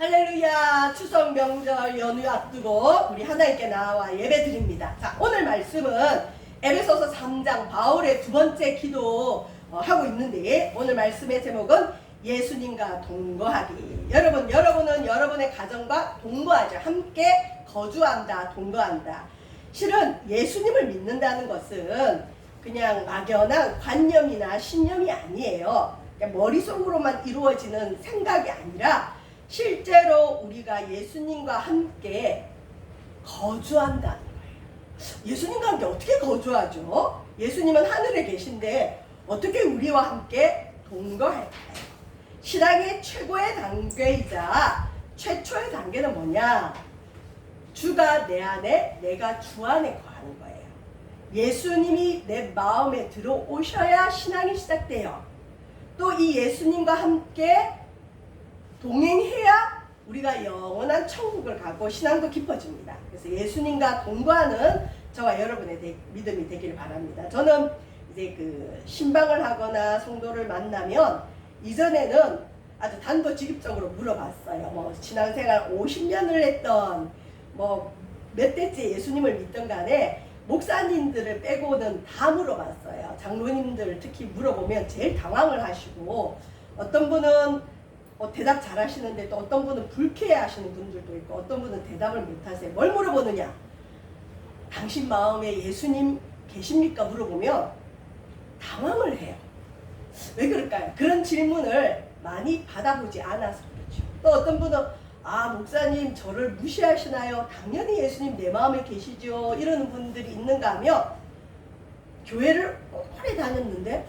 할렐루야. 추석 명절 연휴 앞두고 우리 하나님께 나와 예배 드립니다. 자, 오늘 말씀은 에베소서 3장 바울의 두 번째 기도 하고 있는데, 오늘 말씀의 제목은 예수님과 동거하기. 여러분은 여러분의 가정과 동거하죠. 함께 거주한다, 동거한다. 실은 예수님을 믿는다는 것은 그냥 막연한 관념이나 신념이 아니에요. 그냥 머릿속으로만 이루어지는 생각이 아니라 실제로 우리가 예수님과 함께 거주한다는 거예요. 예수님과 함께 어떻게 거주하죠? 예수님은 하늘에 계신데 어떻게 우리와 함께 동거할까요? 신앙의 최고의 단계이자 최초의 단계는 뭐냐? 주가 내 안에, 내가 주 안에 거하는 거예요. 예수님이 내 마음에 들어오셔야 신앙이 시작돼요. 또 이 예수님과 함께 동행해야 우리가 영원한 천국을 가고 신앙도 깊어집니다. 그래서 예수님과 동거하는 저와 여러분의 믿음이 되길 바랍니다. 저는 이제 신방을 하거나 성도를 만나면 이전에는 아주 단도직입적으로 물어봤어요. 신앙생활 50년을 했던 몇 대째 예수님을 믿던 간에 목사님들을 빼고는 다 물어봤어요. 장로님들 특히 물어보면 제일 당황을 하시고, 어떤 분은 대답 잘 하시는데 또 어떤 분은 불쾌해 하시는 분들도 있고, 어떤 분은 대답을 못 하세요. 뭘 물어보느냐? 당신 마음에 예수님 계십니까? 물어보면 당황을 해요. 왜 그럴까요? 그런 질문을 많이 받아보지 않아서 그렇죠. 또 어떤 분은 목사님 저를 무시하시나요? 당연히 예수님 내 마음에 계시죠. 이러는 분들이 있는가 하면, 교회를 오래 다녔는데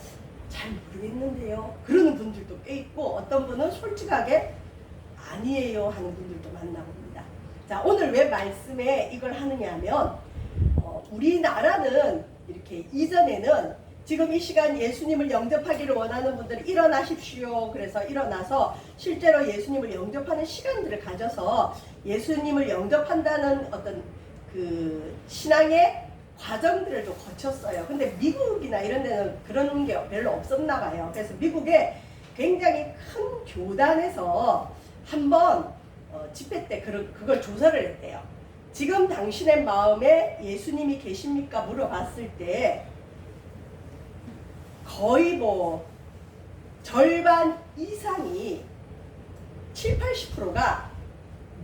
잘 모르겠는데요. 그러는 분들도 꽤 있고, 어떤 분은 솔직하게 아니에요 하는 분들도 만나봅니다. 자, 오늘 왜 말씀에 이걸 하느냐 하면, 우리나라는 이렇게 이전에는 지금 이 시간 예수님을 영접하기를 원하는 분들은 일어나십시오. 그래서 일어나서 실제로 예수님을 영접하는 시간들을 가져서 예수님을 영접한다는 어떤 신앙의 과정들을 좀 거쳤어요. 근데 미국이나 이런 데는 그런 게 별로 없었나 봐요. 그래서 미국에 굉장히 큰 교단에서 한번 집회 때 그걸 조사를 했대요. 지금 당신의 마음에 예수님이 계십니까? 물어봤을 때 거의 절반 이상이 70~80%가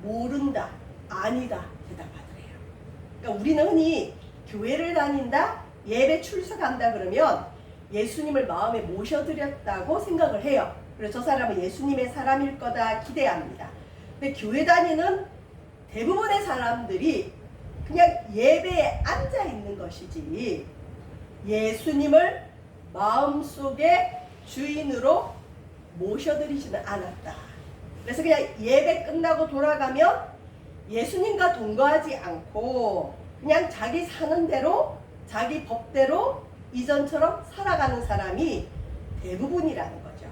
모른다, 아니다 대답하더래요. 그러니까 우리는 흔히 교회를 다닌다, 예배 출석한다 그러면 예수님을 마음에 모셔드렸다고 생각을 해요. 그래서 저 사람은 예수님의 사람일 거다 기대합니다. 근데 교회 다니는 대부분의 사람들이 그냥 예배에 앉아 있는 것이지 예수님을 마음속에 주인으로 모셔드리지는 않았다. 그래서 그냥 예배 끝나고 돌아가면 예수님과 동거하지 않고 그냥 자기 사는 대로, 자기 법대로 이전처럼 살아가는 사람이 대부분이라는 거죠.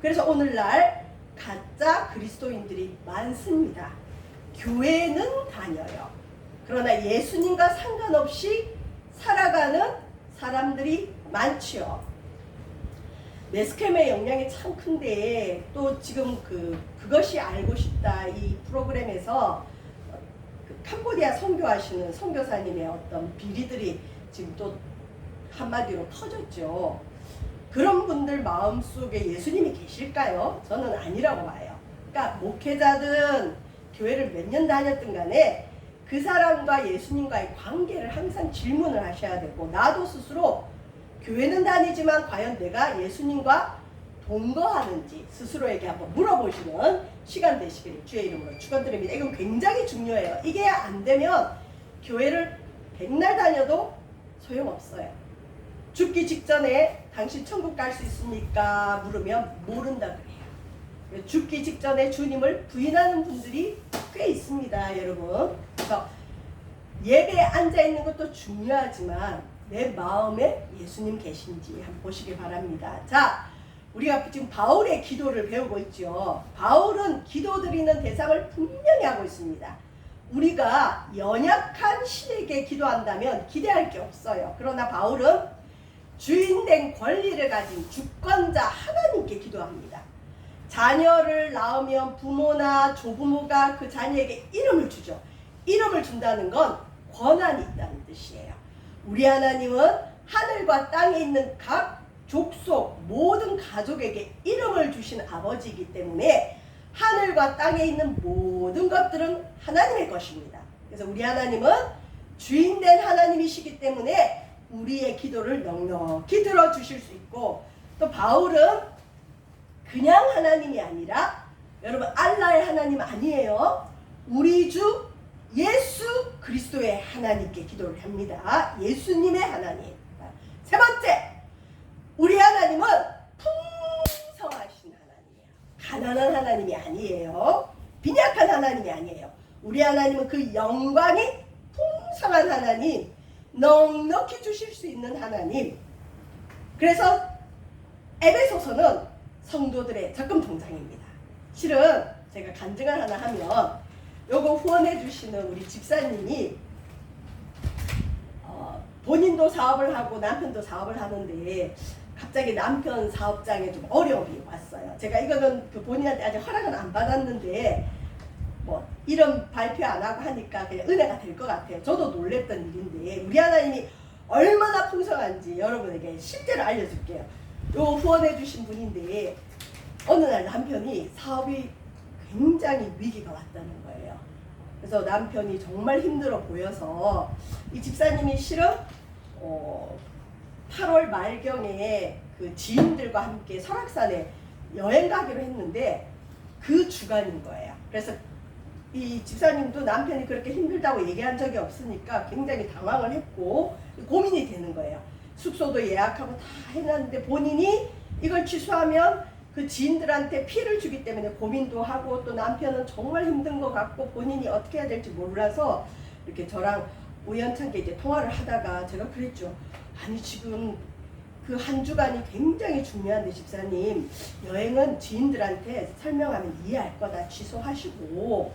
그래서 오늘날 가짜 그리스도인들이 많습니다. 교회는 다녀요. 그러나 예수님과 상관없이 살아가는 사람들이 많죠. 매스컴의 영향이 참 큰데, 또 지금 그것이 알고 싶다 이 프로그램에서 캄보디아 선교하시는 선교사님의 어떤 비리들이 지금 또 한마디로 터졌죠. 그런 분들 마음속에 예수님이 계실까요? 저는 아니라고 봐요. 그러니까 목회자든 교회를 몇 년 다녔든 간에 그 사람과 예수님과의 관계를 항상 질문을 하셔야 되고, 나도 스스로 교회는 다니지만 과연 내가 예수님과 동거하는지 스스로에게 한번 물어보시는 시간 되시기를 주의 이름으로 축원드립니다. 이건 굉장히 중요해요. 이게 안 되면 교회를 백날 다녀도 소용없어요. 죽기 직전에 당신 천국 갈 수 있습니까? 물으면 모른다 그래요. 죽기 직전에 주님을 부인하는 분들이 꽤 있습니다, 여러분. 그래서 예배에 앉아 있는 것도 중요하지만 내 마음에 예수님 계신지 한번 보시기 바랍니다. 자, 우리가 지금 바울의 기도를 배우고 있죠. 바울은 기도드리는 대상을 분명히 하고 있습니다. 우리가 연약한 신에게 기도한다면 기대할 게 없어요. 그러나 바울은 주인된 권리를 가진 주권자 하나님께 기도합니다. 자녀를 낳으면 부모나 조부모가 그 자녀에게 이름을 주죠. 이름을 준다는 건 권한이 있다는 뜻이에요. 우리 하나님은 하늘과 땅에 있는 각 족속 모든 가족에게 이름을 주신 아버지이기 때문에 하늘과 땅에 있는 모든 것들은 하나님의 것입니다. 그래서 우리 하나님은 주인된 하나님이시기 때문에 우리의 기도를 넉넉히 들어주실 수 있고, 또 바울은 그냥 하나님이 아니라, 여러분 알라의 하나님 아니에요. 우리 주 예수 그리스도의 하나님께 기도를 합니다. 예수님의 하나님. 세 번째, 우리 하나님은 풍성하신 하나님이에요. 가난한 하나님이 아니에요. 빈약한 하나님이 아니에요. 우리 하나님은 그 영광이 풍성한 하나님, 넉넉히 주실 수 있는 하나님. 그래서 에베소서는 성도들의 적금 통장입니다. 실은 제가 간증을 하나 하면, 요거 후원해 주시는 우리 집사님이 본인도 사업을 하고 남편도 사업을 하는데 갑자기 남편 사업장에 좀 어려움이 왔어요. 제가 이거는 그 본인한테 아직 허락은 안 받았는데 뭐 이름 발표 안 하고 하니까 그냥 은혜가 될 것 같아요. 저도 놀랬던 일인데 우리 하나님이 얼마나 풍성한지 여러분에게 실제로 알려줄게요. 요 후원해 주신 분인데 어느 날 남편이 사업이 굉장히 위기가 왔다는 거예요. 그래서 남편이 정말 힘들어 보여서 이 집사님이 실은 8월 말경에 그 지인들과 함께 설악산에 여행 가기로 했는데 그 주간인 거예요. 그래서 이 집사님도 남편이 그렇게 힘들다고 얘기한 적이 없으니까 굉장히 당황을 했고 고민이 되는 거예요. 숙소도 예약하고 다 해놨는데 본인이 이걸 취소하면 그 지인들한테 피해를 주기 때문에 고민도 하고, 또 남편은 정말 힘든 것 같고 본인이 어떻게 해야 될지 몰라서 이렇게 저랑 우연찮게 이제 통화를 하다가 제가 그랬죠. 아니 지금 그 한 주간이 굉장히 중요한데 집사님, 여행은 지인들한테 설명하면 이해할 거다, 취소하시고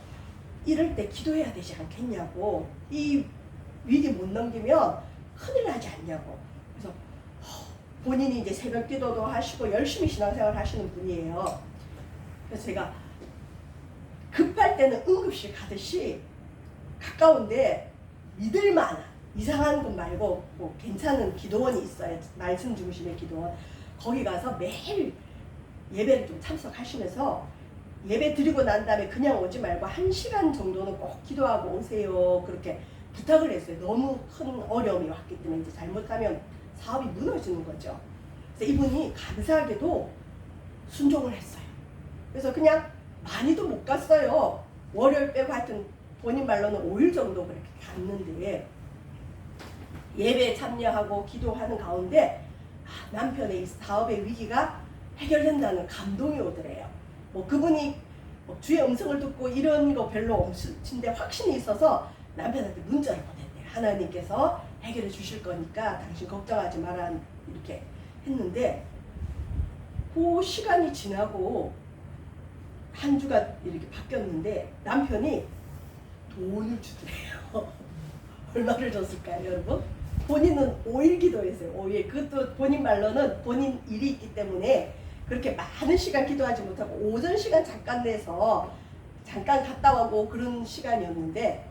이럴 때 기도해야 되지 않겠냐고, 이 위기 못 넘기면 큰일 나지 않냐고. 그래서 본인이 이제 새벽 기도도 하시고 열심히 신앙생활 하시는 분이에요. 그래서 제가 급할 때는 응급실 가듯이 가까운데 믿을만한 이상한 곳 말고 뭐 괜찮은 기도원이 있어요. 말씀 중심의 기도원. 거기 가서 매일 예배를 좀 참석하시면서 예배 드리고 난 다음에 그냥 오지 말고 1시간 정도는 꼭 기도하고 오세요. 그렇게 부탁을 했어요. 너무 큰 어려움이 왔기 때문에 이제 잘못하면 사업이 무너지는 거죠. 그래서 이분이 감사하게도 순종을 했어요. 그래서 그냥 많이도 못 갔어요. 월요일 빼고 하여튼 본인 말로는 5일 정도 그렇게 갔는데 예배에 참여하고 기도하는 가운데 남편의 이 사업의 위기가 해결된다는 감동이 오더래요. 뭐 그분이 뭐 주의 음성을 듣고 이런 거 별로 없으신데 확신이 있어서 남편한테 문자를 보냈대요. 하나님께서 해결해 주실 거니까 당신 걱정하지 마라 이렇게 했는데, 그 시간이 지나고 한 주가 이렇게 바뀌었는데 남편이 돈을 주더래요. 얼마를 줬을까요, 여러분? 본인은 5일 기도했어요. 5일. 그것도 본인 말로는 본인 일이 있기 때문에 그렇게 많은 시간 기도하지 못하고 오전 시간 잠깐 내서 잠깐 갔다 오고 그런 시간이었는데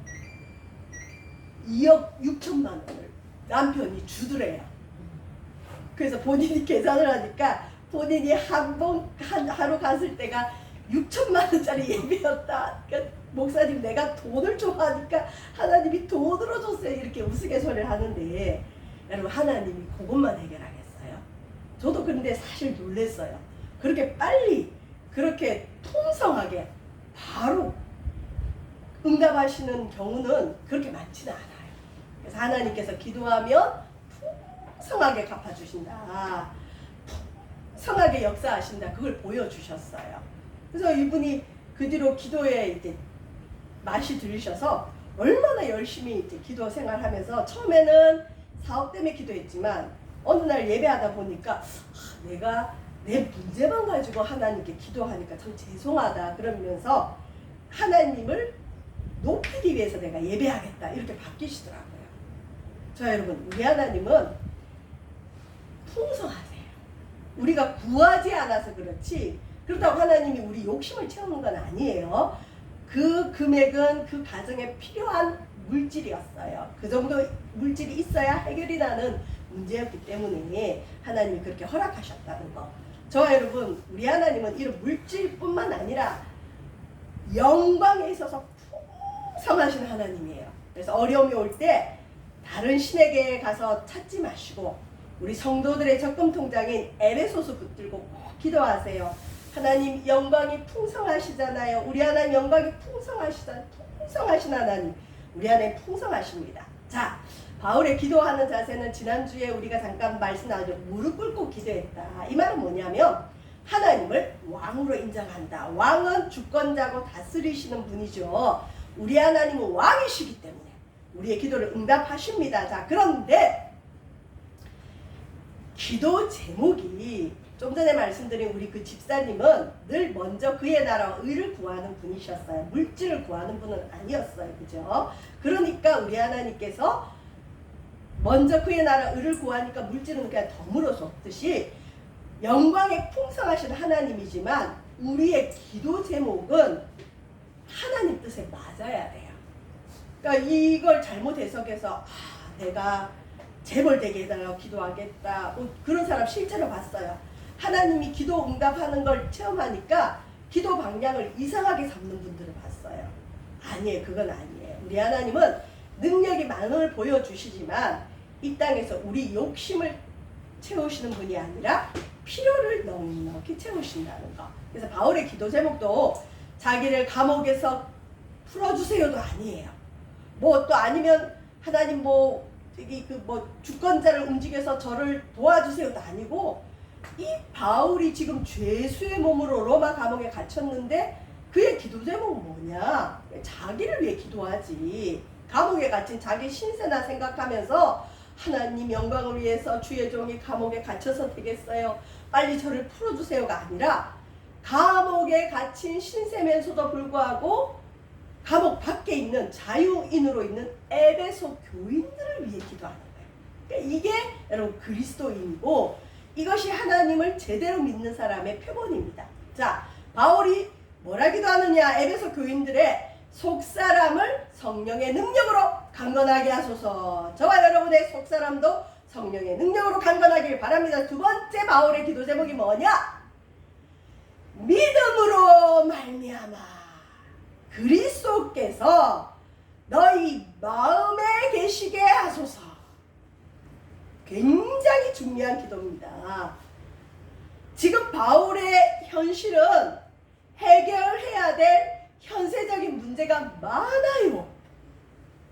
2억 6천만 원을 남편이 주더래요. 그래서 본인이 계산을 하니까 본인이 하루 갔을 때가 6천만 원짜리 예배였다. 그러니까 목사님 내가 돈을 좋아하니까 하나님이 돈으로 줬어요. 이렇게 우스갯소리를 하는데 여러분 하나님이 그것만 해결하겠어요? 저도 근데 사실 놀랐어요. 그렇게 빨리 그렇게 풍성하게 바로 응답하시는 경우는 그렇게 많지는 않아요. 그래서 하나님께서 기도하면 풍성하게 갚아주신다. 풍성하게 역사하신다. 그걸 보여주셨어요. 그래서 이분이 그 뒤로 기도에 이제 맛이 들리셔서 얼마나 열심히 이제 기도 생활하면서 처음에는 사업 때문에 기도했지만 어느 날 예배하다 보니까 내가 내 문제만 가지고 하나님께 기도하니까 참 죄송하다 그러면서 하나님을 높이기 위해서 내가 예배하겠다 이렇게 바뀌시더라고요. 자 여러분, 우리 하나님은 풍성하세요. 우리가 구하지 않아서 그렇지 그렇다고 하나님이 우리 욕심을 채우는 건 아니에요. 그 금액은 그 가정에 필요한 물질이었어요. 그 정도 물질이 있어야 해결이 나는 문제였기 때문에 하나님이 그렇게 허락하셨다는 거. 저와 여러분, 우리 하나님은 이런 물질뿐만 아니라 영광에 있어서 풍성하신 하나님이에요. 그래서 어려움이 올 때 다른 신에게 가서 찾지 마시고 우리 성도들의 적금 통장인 에베소서 붙들고 꼭 기도하세요. 하나님 영광이 풍성하시잖아요. 우리 하나님 영광이 풍성하신 하나님. 우리 안에 풍성하십니다. 자, 바울의 기도하는 자세는 지난주에 우리가 잠깐 말씀 나왔죠. 무릎 꿇고 기도했다. 이 말은 뭐냐면 하나님을 왕으로 인정한다. 왕은 주권자고 다스리시는 분이죠. 우리 하나님은 왕이시기 때문에 우리의 기도를 응답하십니다. 자, 그런데 기도 제목이 좀 전에 말씀드린 우리 그 집사님은 늘 먼저 그의 나라와 의를 구하는 분이셨어요. 물질을 구하는 분은 아니었어요. 그죠? 그러니까 우리 하나님께서 먼저 그의 나라 의를 구하니까 물질은 그냥 덤으로 줬듯이 영광에 풍성하신 하나님이지만 우리의 기도 제목은 하나님 뜻에 맞아야 돼요. 그러니까 이걸 잘못 해석해서 내가 재벌 되게 해달라고 기도하겠다. 그런 사람 실제로 봤어요. 하나님이 기도 응답하는 걸 체험하니까 기도 방향을 이상하게 잡는 분들을 봤어요. 아니에요. 그건 아니에요. 우리 하나님은 능력이 많음을 보여주시지만 이 땅에서 우리 욕심을 채우시는 분이 아니라 필요를 넉넉히 채우신다는 거. 그래서 바울의 기도 제목도 자기를 감옥에서 풀어주세요도 아니에요. 뭐 또 아니면 하나님 주권자를 움직여서 저를 도와주세요도 아니고 이 바울이 지금 죄수의 몸으로 로마 감옥에 갇혔는데 그의 기도 제목은 뭐냐? 자기를 위해 기도하지. 감옥에 갇힌 자기 신세나 생각하면서 하나님 영광을 위해서 주의 종이 감옥에 갇혀서 되겠어요. 빨리 저를 풀어주세요가 아니라 감옥에 갇힌 신세면서도 불구하고 감옥 밖에 있는 자유인으로 있는 에베소 교인들을 위해 기도하는 거예요. 그러니까 이게 여러분 그리스도인이고 이것이 하나님을 제대로 믿는 사람의 표본입니다. 자, 바울이 뭐라 기도하느냐? 에베소 교인들의 속사람을 성령의 능력으로 강건하게 하소서. 저와 여러분의 속사람도 성령의 능력으로 강건하길 바랍니다. 두 번째 바울의 기도 제목이 뭐냐? 믿음으로 말미암아 그리스도께서 너희 마음에 계시게 하소서. 굉장히 중요한 기도입니다. 지금 바울의 현실은 해결해야 될 현세적인 문제가 많아요.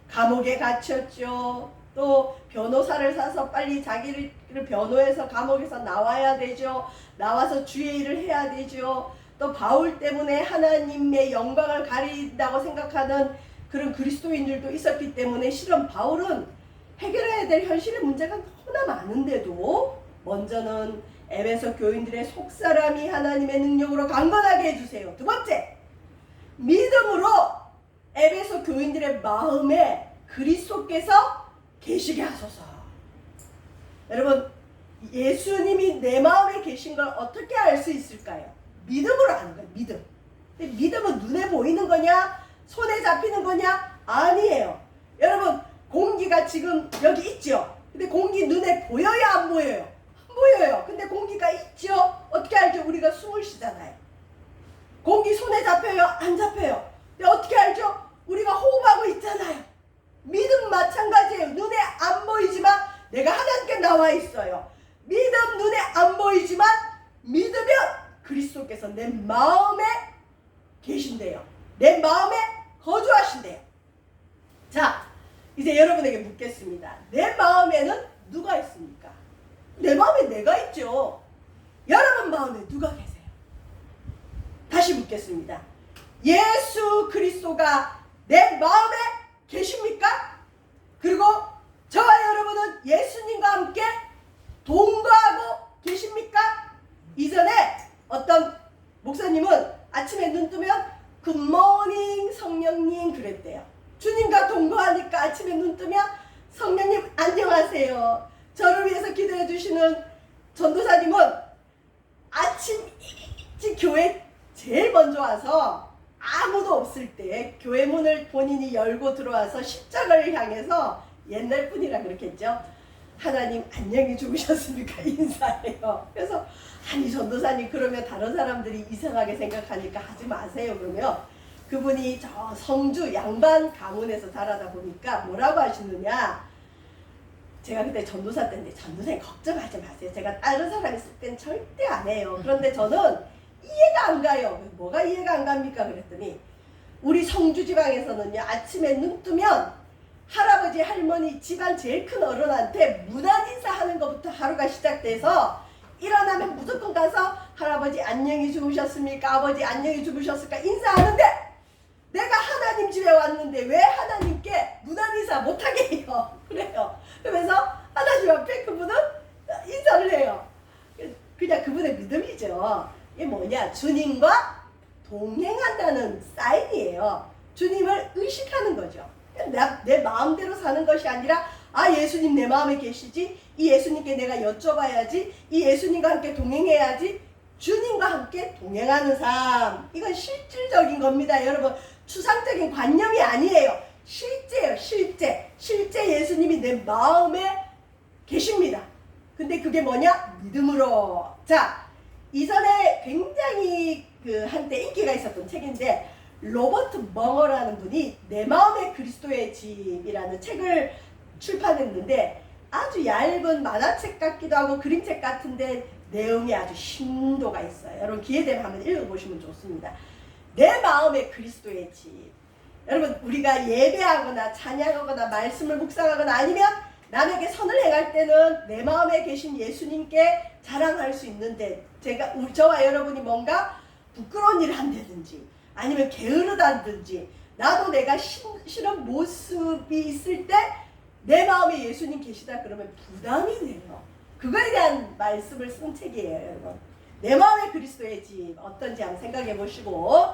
감옥에 갇혔죠. 또 변호사를 사서 빨리 자기를 변호해서 감옥에서 나와야 되죠. 나와서 주의 일을 해야 되죠. 또 바울 때문에 하나님의 영광을 가린다고 생각하는 그런 그리스도인들도 있었기 때문에 실은 바울은 해결해야 될 현실의 문제가 너무나 많은데도 먼저는 에베소 교인들의 속사람이 하나님의 능력으로 강건하게 해주세요. 두 번째, 믿음으로 에베소 교인들의 마음에 그리스도께서 계시게 하소서. 여러분, 예수님이 내 마음에 계신 걸 어떻게 알 수 있을까요? 믿음으로 아는 거예요. 믿음. 근데 믿음은 눈에 보이는 거냐? 손에 잡히는 거냐? 아니에요. 여러분, 공기가 지금 여기 있죠? 근데 공기 눈에 보여요? 안 보여요? 안 보여요. 근데 공기가 있죠? 어떻게 알죠? 우리가 숨을 쉬잖아요. 공기 손에 잡혀요? 안 잡혀요? 근데 어떻게 알죠? 우리가 호흡하고 있잖아요. 믿음 마찬가지예요. 눈에 안 보이지만 내가 하나님께 나와 있어요. 믿음 눈에 안 보이지만 믿으면 그리스도께서 내 마음에 계신대요. 내 마음에 거주하신대요. 자, 이제 여러분에게 묻겠습니다. 내 마음에는 누가 있습니까? 내 마음에 내가 있죠. 여러분 마음에 누가 계세요? 다시 묻겠습니다. 예수 그리스도가 내 마음에 계십니까? 그리고 저와 여러분은 예수님과 함께 동거하고 계십니까? 이전에 어떤 목사님은 아침에 눈 뜨면 굿모닝 성령님 그랬대요. 주님과 동거하니까 아침에 눈 뜨면 성령님 안녕하세요. 저를 위해서 기도해 주시는 전도사님은 아침 일찍 교회 제일 먼저 와서 아무도 없을 때 교회 문을 본인이 열고 들어와서 십자가를 향해서 옛날 분이라 그렇겠죠. 하나님 안녕히 주무셨습니까? 인사해요. 그래서 아니 전도사님 그러면 다른 사람들이 이상하게 생각하니까 하지 마세요. 그러면 그분이 저 성주 양반 가문에서 자라다 보니까 뭐라고 하시느냐, 제가 그때 전도사 때인데 전도사님 걱정하지 마세요. 제가 다른 사람 있을 땐 절대 안 해요. 그런데 저는 이해가 안 가요. 뭐가 이해가 안 갑니까? 그랬더니 우리 성주 지방에서는요, 아침에 눈 뜨면 할아버지 할머니 집안 제일 큰 어른한테 문안 인사하는 것부터 하루가 시작돼서 일어나면 무조건 가서 할아버지 안녕히 주무셨습니까? 아버지 안녕히 주무셨을까? 인사하는데 내가 하나님 집에 왔는데 왜 하나님께 문안 인사 못하게 해요? 그래요. 그러면서 하나님 앞에 그분은 인사를 해요. 그냥 그분의 믿음이죠. 이게 뭐냐, 주님과 동행한다는 사인이에요. 주님을 의식하는 거죠. 내 마음대로 사는 것이 아니라 아 예수님 내 마음에 계시지, 이 예수님께 내가 여쭤봐야지, 이 예수님과 함께 동행해야지. 주님과 함께 동행하는 삶, 이건 실질적인 겁니다. 여러분, 추상적인 관념이 아니에요. 실제예요. 실제 예수님이 내 마음에 계십니다. 근데 그게 뭐냐? 믿음으로. 자, 이전에 굉장히 한때 인기가 있었던 책인데 로버트 벙어라는 분이 내 마음의 그리스도의 집이라는 책을 출판했는데 아주 얇은 만화책 같기도 하고 그림책 같은데 내용이 아주 심도가 있어요. 여러분 기회되면 한번 읽어보시면 좋습니다. 내 마음의 그리스도의 집. 여러분 우리가 예배하거나 찬양하거나 말씀을 묵상하거나 아니면 남에게 선을 행할 때는 내 마음에 계신 예수님께 자랑할 수 있는데, 저와 여러분이 뭔가 부끄러운 일을 한다든지 아니면 게으르다든지 나도 내가 싫은 모습이 있을 때 내 마음에 예수님 계시다 그러면 부담이 돼요. 그거에 대한 말씀을 쓴 책이에요. 여러분 내 마음의 그리스도의 집 어떤지 한번 생각해 보시고,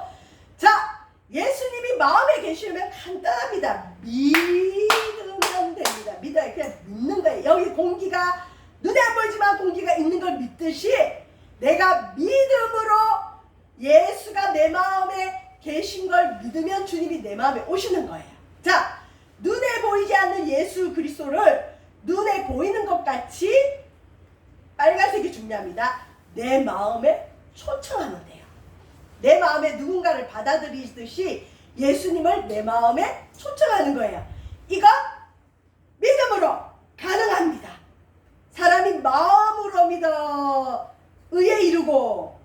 자 예수님이 마음에 계시면 간단합니다. 믿으면 됩니다. 믿어요. 그냥 믿는 거예요. 여기 공기가 눈에 안 보이지만 공기가 있는 걸 믿듯이 내가 믿음으로 예수가 내 마음에 계신 걸 믿으면 주님이 내 마음에 오시는 거예요. 자, 눈에 보이지 않는 예수 그리스도를 눈에 보이는 것 같이, 빨간색이 중요합니다, 내 마음에 초청하면 돼요. 내 마음에 누군가를 받아들이듯이 예수님을 내 마음에 초청하는 거예요. 이건 믿음으로 가능합니다. 사람이 마음으로 믿어 의에 이르고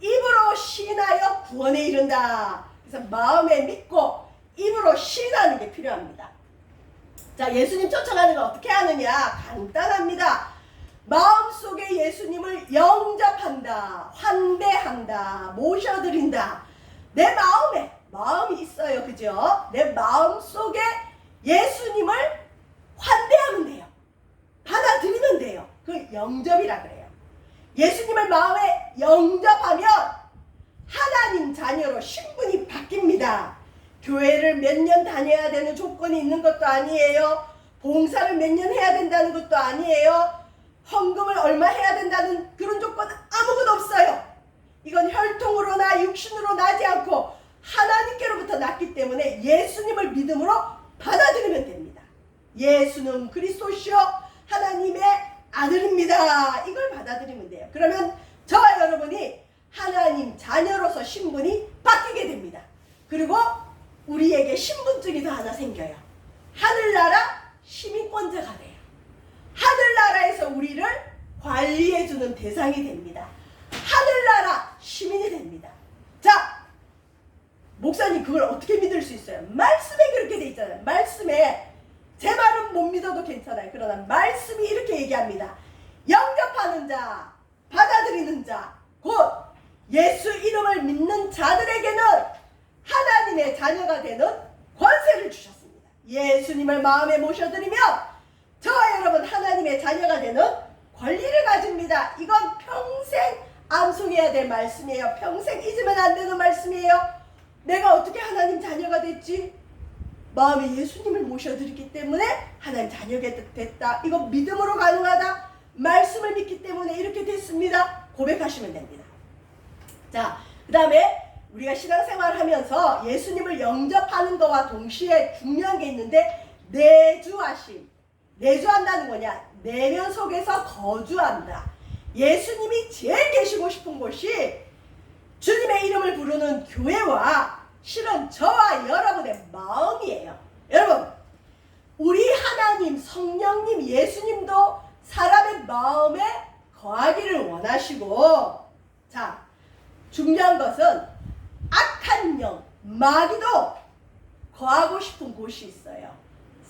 입으로 시인하여 구원에 이른다. 그래서 마음에 믿고 입으로 시인하는 게 필요합니다. 자, 예수님 초청하는 건 어떻게 하느냐? 간단합니다. 마음속에 예수님을 영접한다, 환대한다, 모셔드린다. 내 마음에, 마음이 있어요. 그죠? 내 마음속에 예수님을 환대하면 돼요. 받아들이면 돼요. 그 영접이라 그래요. 예수님을 마음에 영접하면 하나님 자녀로 신분이 바뀝니다. 교회를 몇 년 다녀야 되는 조건이 있는 것도 아니에요. 봉사를 몇 년 해야 된다는 것도 아니에요. 헌금을 얼마 해야 된다는 그런 조건은 아무것도 없어요. 이건 혈통으로나 육신으로 나지 않고 하나님께로부터 났기 때문에 예수님을 믿음으로 받아들이면 됩니다. 예수는 그리스도시요 하나님의 아들입니다. 이걸 받아들이면 돼요. 그러면 저와 여러분이 하나님 자녀로서 신분이 바뀌게 됩니다. 그리고 우리에게 신분증이 더 하나 생겨요. 하늘나라 시민권자가 돼요. 하늘나라에서 우리를 관리해주는 대상이 됩니다. 하늘나라 시민이 됩니다. 자, 목사님 그걸 어떻게 믿을 수 있어요? 말씀에 그렇게 돼 있잖아요. 말씀에 제 말은 못 믿어도 괜찮아요. 그러나 말씀이 이렇게 얘기합니다. 영접하는 자, 받아들이는 자, 곧 예수 이름을 믿는 자들에게는 하나님의 자녀가 되는 권세를 주셨습니다. 예수님을 마음에 모셔드리면 저와 여러분 하나님의 자녀가 되는 권리를 가집니다. 이건 평생 암송해야 될 말씀이에요. 평생 잊으면 안 되는 말씀이에요. 내가 어떻게 하나님 자녀가 됐지? 마음에 예수님을 모셔드렸기 때문에 하나님 자녀가 됐다. 이거 믿음으로 가능하다. 말씀을 믿기 때문에 이렇게 됐습니다. 고백하시면 됩니다. 자, 그 다음에 우리가 신앙생활을 하면서 예수님을 영접하는 것과 동시에 중요한 게 있는데 내주하심. 내주한다는 거냐? 내면 속에서 거주한다. 예수님이 제일 계시고 싶은 곳이 주님의 이름을 부르는 교회와 실은 저와 여러분의 마음이에요. 여러분, 우리 하나님, 성령님, 예수님도 사람의 마음에 거하기를 원하시고, 자, 중요한 것은 악한 영, 마귀도 거하고 싶은 곳이 있어요.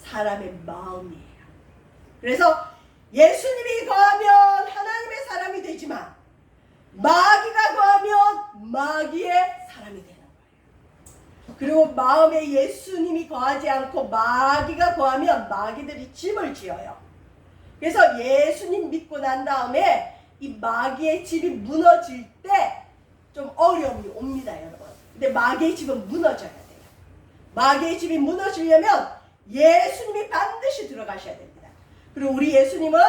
사람의 마음이에요. 그래서 예수님이 거하면 하나님의 사람이 되지만 마귀가 거하면 마귀의 사람이 되는 거예요. 그리고 마음에 예수님이 거하지 않고 마귀가 거하면 마귀들이 집을 지어요. 그래서 예수님 믿고 난 다음에 이 마귀의 집이 무너질 때 좀 어려움이 옵니다, 여러분. 근데 마귀의 집은 무너져야 돼요. 마귀의 집이 무너지려면 예수님이 반드시 들어가셔야 됩니다. 그리고 우리 예수님은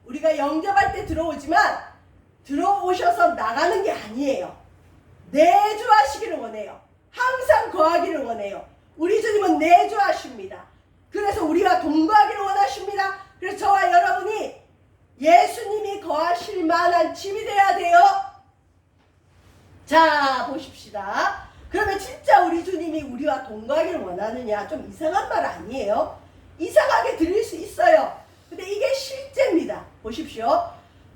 우리가 영접할 때 들어오지만 들어오셔서 나가는 게 아니에요. 내주하시기를 원해요. 항상 거하기를 원해요. 우리 주님은 내주하십니다. 그래서 우리와 동거하기를 원하십니다. 그래서 저와 여러분이 예수님이 거하실 만한 집이 돼야 돼요. 자, 보십시다. 그러면 진짜 우리 주님이 우리와 동거하기를 원하느냐? 좀 이상한 말 아니에요? 이상하게 들릴 수 있어요. 근데 이게 실제입니다. 보십시오.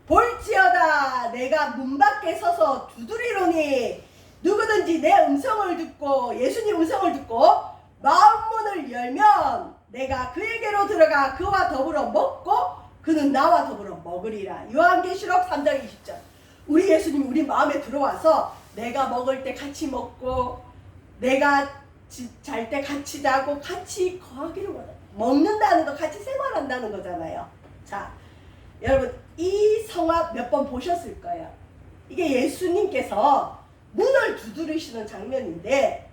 볼지어다 내가 문 밖에 서서 두드리노니 누구든지 내 음성을 듣고 예수님 음성을 듣고 마음문을 열면 내가 그에게로 들어가 그와 더불어 먹고 그는 나와 더불어 먹으리라. 요한계시록 3장 20절. 우리 예수님이 우리 마음에 들어와서 내가 먹을 때 같이 먹고 내가 잘 때 같이 자고 같이 거하기를 원해요. 먹는다는 거 같이 생활한다는 거잖아요. 자, 여러분 이 성화 몇 번 보셨을 거예요. 이게 예수님께서 문을 두드리시는 장면인데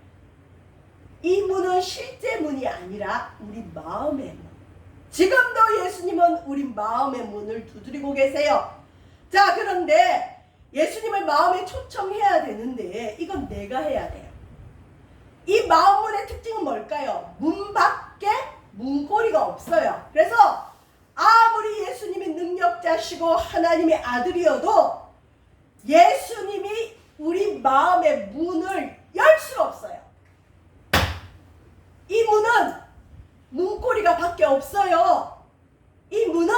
이 문은 실제 문이 아니라 우리 마음의 문. 지금도 예수님은 우리 마음의 문을 두드리고 계세요. 자, 그런데 예수님을 마음에 초청해야 되는데 이건 내가 해야 돼요. 이 마음문의 특징은 뭘까요? 문 밖에 문고리가 없어요. 그래서 아무리 예수님이 능력자시고 하나님의 아들이어도 예수님이 우리 마음의 문을 열 수가 없어요. 이 문은 문고리가 밖에 없어요. 이 문은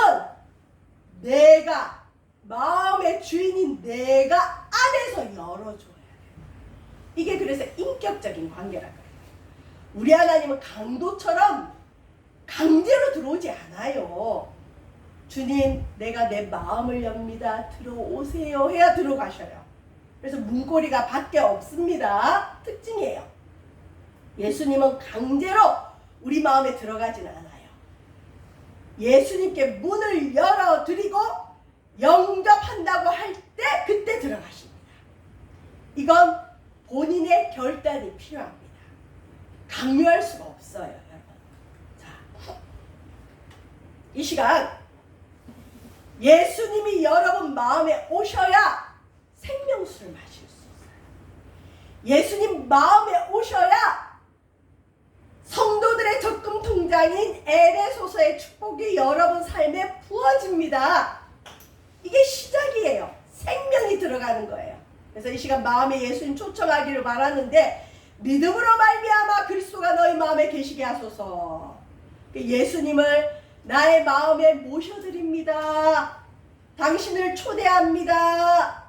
내가 마음의 주인인 내가 안에서 열어줘야 돼요. 이게 그래서 인격적인 관계라는 거예요. 우리 하나님은 강도처럼 강제로 들어오지 않아요. 주님, 내가 내 마음을 엽니다. 들어오세요 해야 들어가셔요. 그래서 문고리가 밖에 없습니다. 특징이에요. 예수님은 강제로 우리 마음에 들어가진 않아요. 예수님께 문을 열어드리고 영접한다고 할 때 그때 들어가십니다. 이건 본인의 결단이 필요합니다. 강요할 수가 없어요, 여러분. 자, 이 시간 예수님이 여러분 마음에 오셔야 생명수를 마실 수 있어요. 예수님 마음에 오셔야 성도들의 적금 통장인 에베소서의 축복이 여러분 삶에 부어집니다. 이게 시작이에요. 생명이 들어가는 거예요. 그래서 이 시간 마음에 예수님 초청하기를 바라는데 믿음으로 말미암아 그리스도가 너희 마음에 계시게 하소서. 예수님을 나의 마음에 모셔드립니다. 당신을 초대합니다.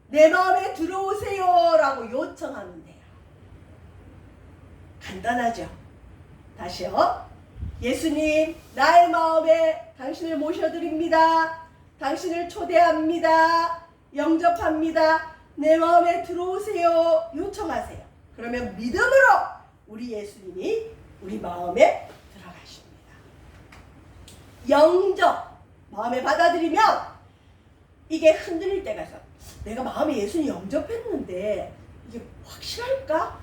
내 마음에 들어오세요 라고 요청하면 돼요. 간단하죠? 다시요. 예수님, 나의 마음에 당신을 모셔드립니다. 당신을 초대합니다. 영접합니다. 내 마음에 들어오세요. 요청하세요. 그러면 믿음으로 우리 예수님이 우리 마음에 들어가십니다. 영접, 마음에 받아들이면 이게 흔들릴 때가 있어. 내가 마음에 예수님 영접했는데 이게 확실할까?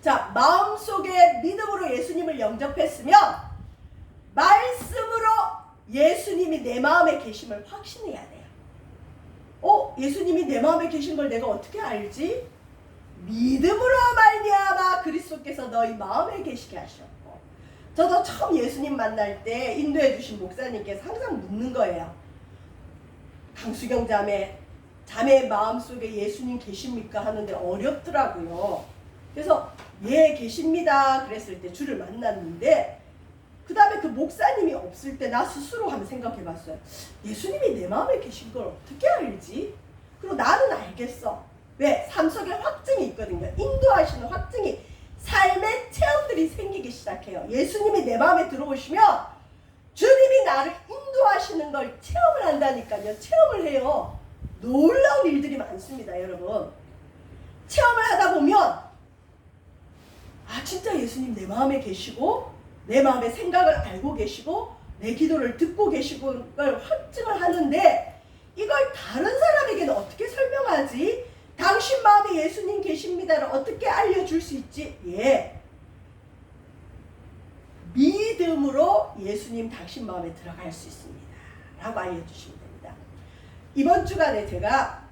자, 마음속에 믿음으로 예수님을 영접했으면 말씀으로 예수님이 내 마음에 계심을 확신해야 돼요. 예수님이 내 마음에 계신 걸 내가 어떻게 알지? 믿음으로 말미암아 그리스도께서 너희 마음에 계시게 하셨고. 저도 처음 예수님 만날 때 인도해 주신 목사님께서 항상 묻는 거예요. 강수경 자매 마음속에 예수님 계십니까? 하는데 어렵더라고요. 그래서 예 계십니다 그랬을 때 주를 만났는데, 그 다음에 그 목사님이 없을 때 나 스스로 한번 생각해 봤어요. 예수님이 내 마음에 계신 걸 어떻게 알지? 그리고 나는 알겠어. 왜? 삶 속에 확증이 있거든요. 인도하시는 확증이, 삶의 체험들이 생기기 시작해요. 예수님이 내 마음에 들어오시면 주님이 나를 인도하시는 걸 체험을 한다니까요. 체험을 해요. 놀라운 일들이 많습니다, 여러분. 체험을 하다 보면 아 진짜 예수님 내 마음에 계시고 내 마음의 생각을 알고 계시고 내 기도를 듣고 계시고 걸 확증을 하는데, 이걸 다른 사람에게는 어떻게 설명하지? 당신 마음에 예수님 계십니다를 어떻게 알려줄 수 있지? 예, 믿음으로 예수님 당신 마음에 들어갈 수 있습니다 라고 알려주시면 됩니다. 이번 주간에 제가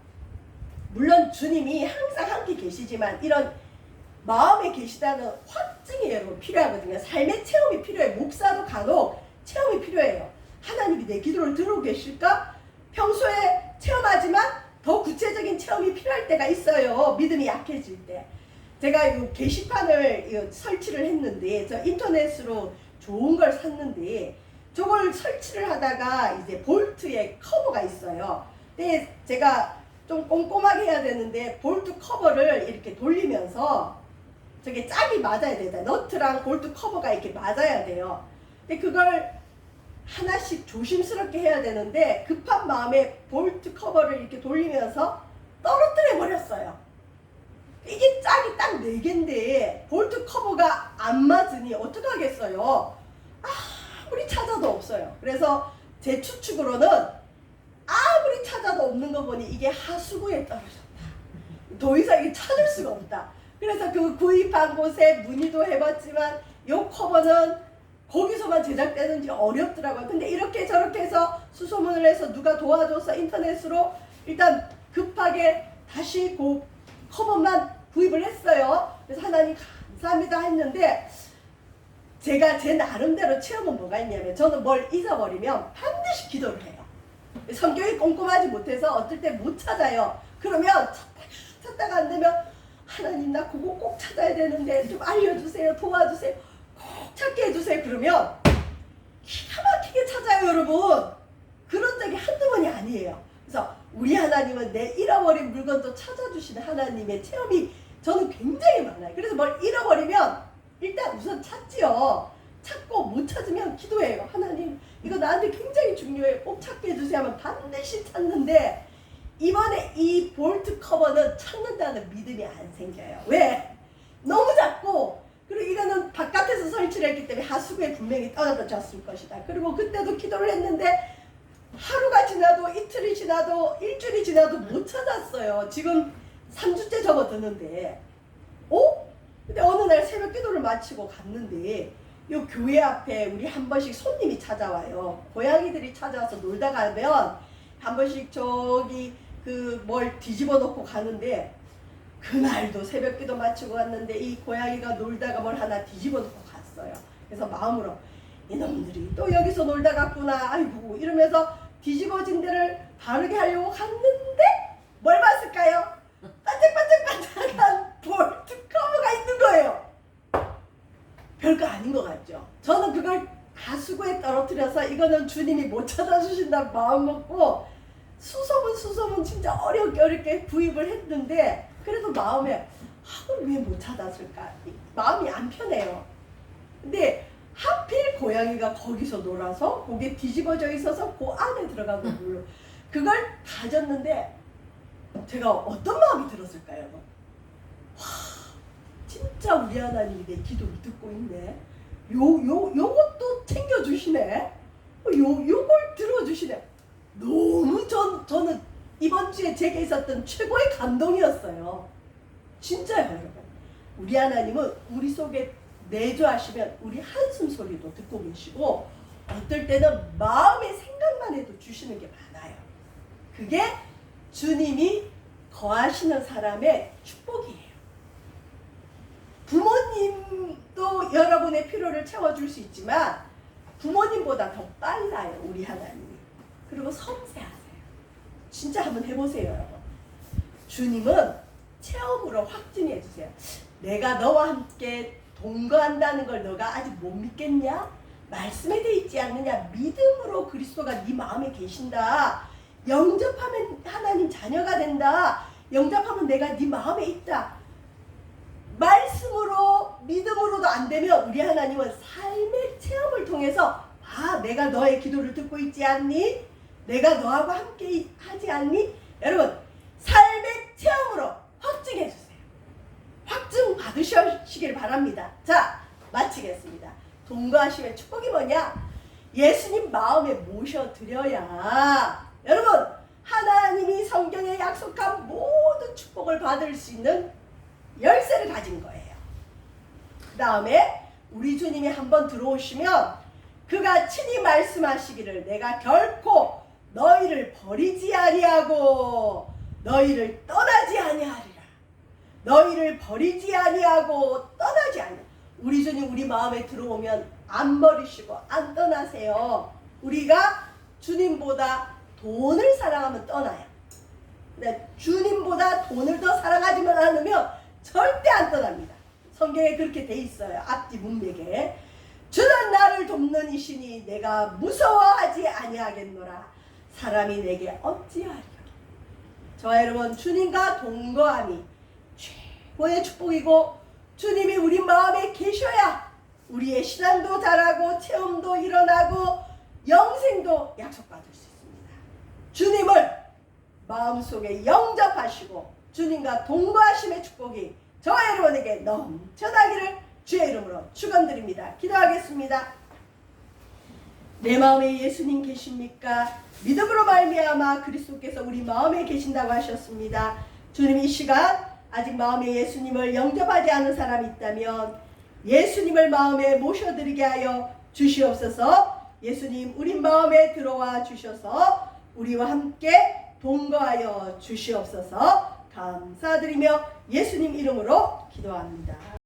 물론 주님이 항상 함께 계시지만 이런 마음에 계시다는 확증이 여러분 필요하거든요. 삶의 체험이 필요해요. 목사도 간혹 체험이 필요해요. 하나님이 내 기도를 들어오고 계실까? 평소에 체험하지만 더 구체적인 체험이 필요할 때가 있어요. 믿음이 약해질 때. 제가 이 게시판을 설치를 했는데, 저 인터넷으로 좋은 걸 샀는데 저걸 설치를 하다가 이제 볼트에 커버가 있어요. 근데 제가 좀 꼼꼼하게 해야 되는데 볼트 커버를 이렇게 돌리면서 저게 짝이 맞아야 된다. 너트랑 볼트 커버가 이렇게 맞아야 돼요. 근데 그걸 하나씩 조심스럽게 해야 되는데 급한 마음에 볼트 커버를 이렇게 돌리면서 떨어뜨려 버렸어요. 이게 짝이 딱 4개인데 볼트 커버가 안 맞으니 어떡하겠어요. 아무리 찾아도 없어요. 그래서 제 추측으로는 아무리 찾아도 없는 거 보니 이게 하수구에 떨어졌다. 더 이상 이게 찾을 수가 없다. 그래서 그 구입한 곳에 문의도 해봤지만 이 커버는 거기서만 제작되는지 어렵더라고요. 근데 이렇게 저렇게 해서 수소문을 해서 누가 도와줘서 인터넷으로 일단 급하게 다시 그 커버만 구입을 했어요. 그래서 하나님 감사합니다 했는데, 제가 제 나름대로 체험은 뭐가 있냐면, 저는 뭘 잊어버리면 반드시 기도를 해요. 성경이 꼼꼼하지 못해서 어떨 때 못 찾아요. 그러면 찾다가 안 되면 하나님 나 그거 꼭 찾아야 되는데 좀 알려주세요. 도와주세요. 꼭 찾게 해주세요. 그러면 기가 막히게 찾아요, 여러분. 그런 적이 한두 번이 아니에요. 그래서 우리 하나님은 내 잃어버린 물건도 찾아주시는 하나님의 체험이 저는 굉장히 많아요. 그래서 뭘 잃어버리면 일단 우선 찾지요. 찾고 못 찾으면 기도해요. 하나님 이거 나한테 굉장히 중요해. 꼭 찾게 해주세요 하면 반드시 찾는데, 이번에 이 볼트 커버는 찾는다는 믿음이 안 생겨요. 왜? 너무 작고, 그리고 이거는 바깥에서 설치를 했기 때문에 하수구에 분명히 떨어졌을 것이다. 그리고 그때도 기도를 했는데 하루가 지나도 이틀이 지나도 일주일이 지나도 못 찾았어요. 지금 3주째 접어드는데 근데 어느 날 새벽 기도를 마치고 갔는데 요 교회 앞에 우리 한 번씩 손님이 찾아와요. 고양이들이 찾아와서 놀다 가면 한 번씩 저기 그 뭘 뒤집어 놓고 가는데, 그날도 새벽 기도 마치고 갔는데 이 고양이가 놀다가 뭘 하나 뒤집어 놓고 갔어요. 그래서 마음으로 이놈들이 또 여기서 놀다 갔구나 아이고 이러면서 뒤집어진 데를 바르게 하려고 갔는데 뭘 봤을까요? 반짝반짝반짝한 볼트 커버가 있는 거예요. 별거 아닌 것 같죠. 저는 그걸 하수구에 떨어뜨려서 이거는 주님이 못 찾아주신다는 마음 먹고 수소문 진짜 어렵게 구입을 했는데, 그래도 마음에 왜 못 찾았을까? 마음이 안 편해요. 근데 하필 고양이가 거기서 놀아서 거기에 뒤집어져 있어서 그 안에 들어가고 그걸 가졌는데 제가 어떤 마음이 들었을까요? 와, 진짜 우리 하나님이 내 기도를 듣고 있네. 요것도 챙겨주시네. 요걸 들어주시네. 너무 저는 이번 주에 제게 있었던 최고의 감동이었어요. 진짜요, 여러분. 우리 하나님은 우리 속에 내주하시면 우리 한숨 소리도 듣고 계시고, 어떨 때는 마음의 생각만 해도 주시는 게 많아요. 그게 주님이 거하시는 사람의 축복이에요. 부모님도 여러분의 필요를 채워줄 수 있지만 부모님보다 더 빨라요, 우리 하나님이. 그리고 섬세하세요. 진짜 한번 해보세요, 여러분. 주님은 체험으로 확증해 주세요. 내가 너와 함께 동거한다는 걸 너가 아직 못 믿겠냐? 말씀에 돼 있지 않느냐? 믿음으로 그리스도가 네 마음에 계신다. 영접하면 하나님 자녀가 된다. 영접하면 내가 네 마음에 있다. 말씀으로 믿음으로도 안 되면 우리 하나님은 삶의 체험을 통해서 내가 너의 기도를 듣고 있지 않니? 내가 너하고 함께 하지 않니? 여러분, 삶의 체험으로 확증해 주세요. 확증 받으시길 바랍니다. 자, 마치겠습니다. 동거하심의 축복이 뭐냐? 예수님 마음에 모셔드려야 여러분, 하나님이 성경에 약속한 모든 축복을 받을 수 있는 열쇠를 가진 거예요. 그 다음에 우리 주님이 한번 들어오시면 그가 친히 말씀하시기를 내가 결코 너희를 버리지 아니하고 너희를 떠나지 아니하리라. 너희를 버리지 아니하고 떠나지 아니하리라. 우리 주님 우리 마음에 들어오면 안 버리시고 안 떠나세요. 우리가 주님보다 돈을 사랑하면 떠나요. 근데 주님보다 돈을 더 사랑하지만 않으면 절대 안 떠납니다. 성경에 그렇게 돼 있어요. 앞뒤 문맥에. 주는 나를 돕는 이시니 내가 무서워하지 아니하겠노라. 사람이 내게 어찌하리요. 저와 여러분, 주님과 동거함이 최고의 축복이고 주님이 우리 마음에 계셔야 우리의 신앙도 자라고 체험도 일어나고 영생도 약속받을 수 있습니다. 주님을 마음속에 영접하시고 주님과 동거하심의 축복이 저와 여러분에게 넘쳐나기를 주의 이름으로 축원드립니다. 기도하겠습니다. 내 마음에 예수님 계십니까? 믿음으로 말미암아 그리스도께서 우리 마음에 계신다고 하셨습니다. 주님, 이 시간 아직 마음에 예수님을 영접하지 않은 사람이 있다면 예수님을 마음에 모셔드리게 하여 주시옵소서. 예수님 우리 마음에 들어와 주셔서 우리와 함께 동거하여 주시옵소서. 감사드리며 예수님 이름으로 기도합니다.